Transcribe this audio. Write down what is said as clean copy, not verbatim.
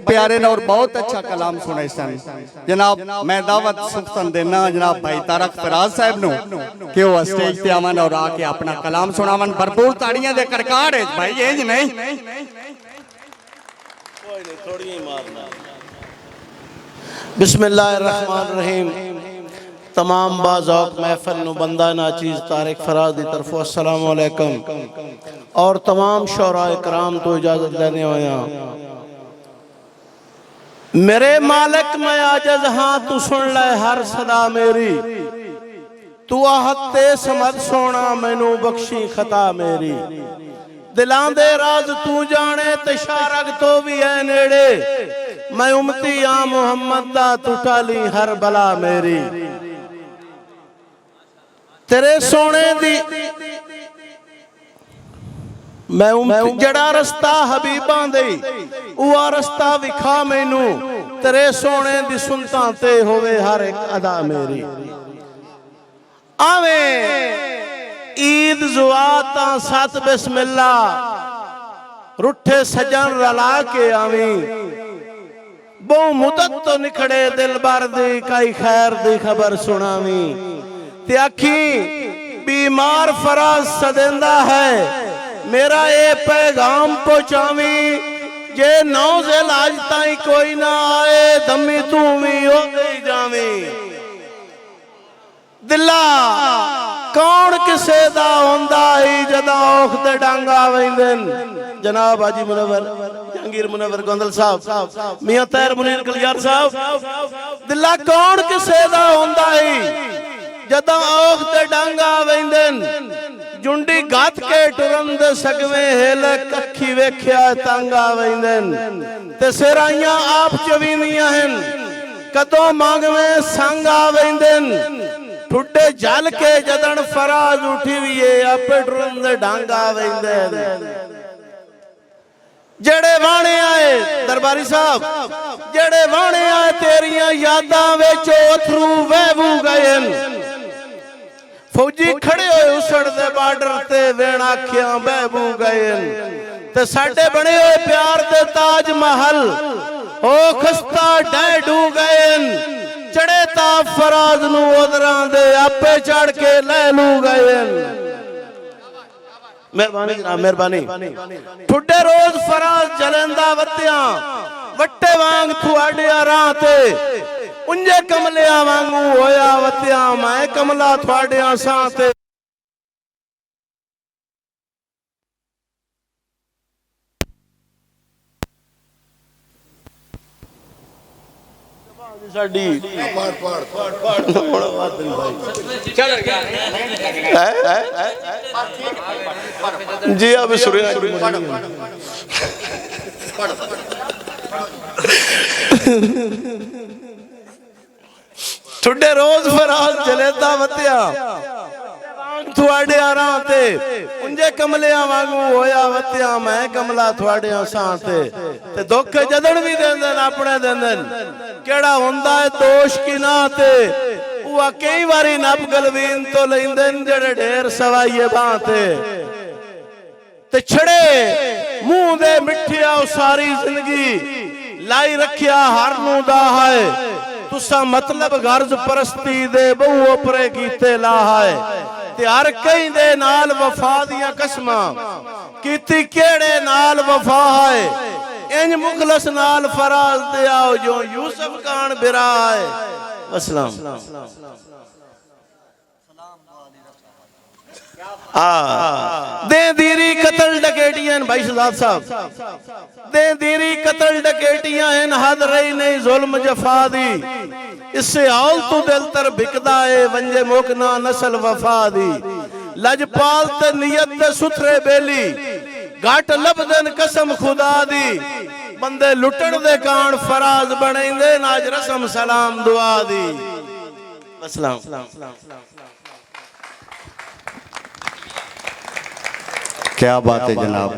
प्यारे ने और बहुत अच्छा कलाम सुने सन जनाब। मैं दावत सुख्तन देना जनाब भाई तारक फराज साहब नु कि वो स्टेज पे आवन और आके अपना कलाम सुनावन। भरपूर ताड़ियां दे कड़काड़ है भाई, इंज नहीं थोड़ी ही मारना। बिस्मिल्लाहिर्रहमानिर्रहीम। तमाम बाज़ौक़ महफ़िल नु बंदा नाचीज़ तारिक फराज की तरफों अस्सलाम वालेकुम और तमाम शोराए कराम तो इजाज़त लेने आया। मेरे मालिक मैं आजज़ हाँ तू सुन ले हर सदा मेरी, तू आहते समझ सोना मैनू बख्शी खता मेरी। दिलां दे राज तू जाने ते शारग तो भी है नेड़े, मैं उम्मती आ मुहम्मद दा तू टाली हर बला मेरी। तेरे सोने दी मैं जड़ा रस्ता हबीबां दे उहा रस्ता विखा मैनू, तेरे सोने दी सुनता ते होवे हर एक अदा मेरी। आवे ईद जुआता सत बिस्मिल्ला, रुठे सजन रला के आवी। बहु मुदत तो निखड़े दिल भर दी कई खैर दी खबर सुनावी। ते आखी बीमार फराज सदेंदा है, मेरा ये पैगाम पहुंचावी। जे नौज़ेल आज ताई कोई ना आए, दमी तू भी हो गई जावी। दिला कौन किसे दा होंदा ही जदा औख दे डांगा वेंदन। जनाब हाजी मुनव्वर जहांगीर मुनव्वर गोंदल साहब, मियां तैर मुनीर कलियार साहब। दिला कौन किसे दा होंदा ही जदा औख दे डांगा वेंदन। जुंडी गत के टुरन दे सकवे हेल कखी वेख्या तांगा वेंदन। ते सिराइयां आप चवींदियां हन कदों मांगवे सांगा वेंदन। ठुड्डे जल के जदन फराज उठी भी आपे टुरन दे डांगा वेंदन। जेड़े वाणे आए दरबारी साहब, जेड़े वाणे आए तेरियां यादां विच अथरू वहबू गए। फौजी खड़े होए उसड़ दे बार्डर ते वेण आखियां बहबू गए। ते साडे बने हुए प्यार दे ताज महल ओ खस्ता डैडू गए। चढ़े ताब फराज नू ओदरां दे आपे चढ़ के ले लू गए। मेहरबानी जनाब मेहरबानी। ठुड्डे रोज फराज जलेंदा वत्तियां वट्टे वांग थुआडिया राह ते, उंजे कमलिया वांगू होया वत्तिया मैं कमला थुआडिया सां ते। साडी जी अब सुरिया ठुड्डे रोज फराज जलेदा वत्तिया थुआडे राह ते, उंजे कमलिया वांगू होया वत्तिया मैं कमला थुआडे सां ते। ते दुख जदन भी देंदन अपने देंदन, केड़ा हुंदा है दोष की ना ते। उहा कई बारी नब गलवीन तो लैंदन जेड़े ढेर सवाईए बां ते छड़े मुंह दे मिठिया सारी जिंदगी लाई रखिया हर नू दा है। तुसा मतलब गर्ज परस्ती दे बहु उपरे कीते ला है। ते हर कई दे नाल वफा दियां कसमां कीती केड़े नाल वफा है। इंज मुखलस नाल फराज दे आओ जो यूसुफ खान बिरा है। अस्सलाम दे दीरी कतल डकेटियां भाई शहजाद साहब, दे दीरी कतल डकेटियां हैं हद रही नहीं जुल्म जफा दी। इससे आल तू दिल तर बिकदा है वंजे मोकना नस्ल वफा दी। लजपाल ते नियत ते सुथरे बेली घट लबदन कसम खुदा दी। बंदे लुटण दे कान फराज बनेंदे नाज रसम सलाम दुआ दी। अस्सलाम क्या बात है जनाब।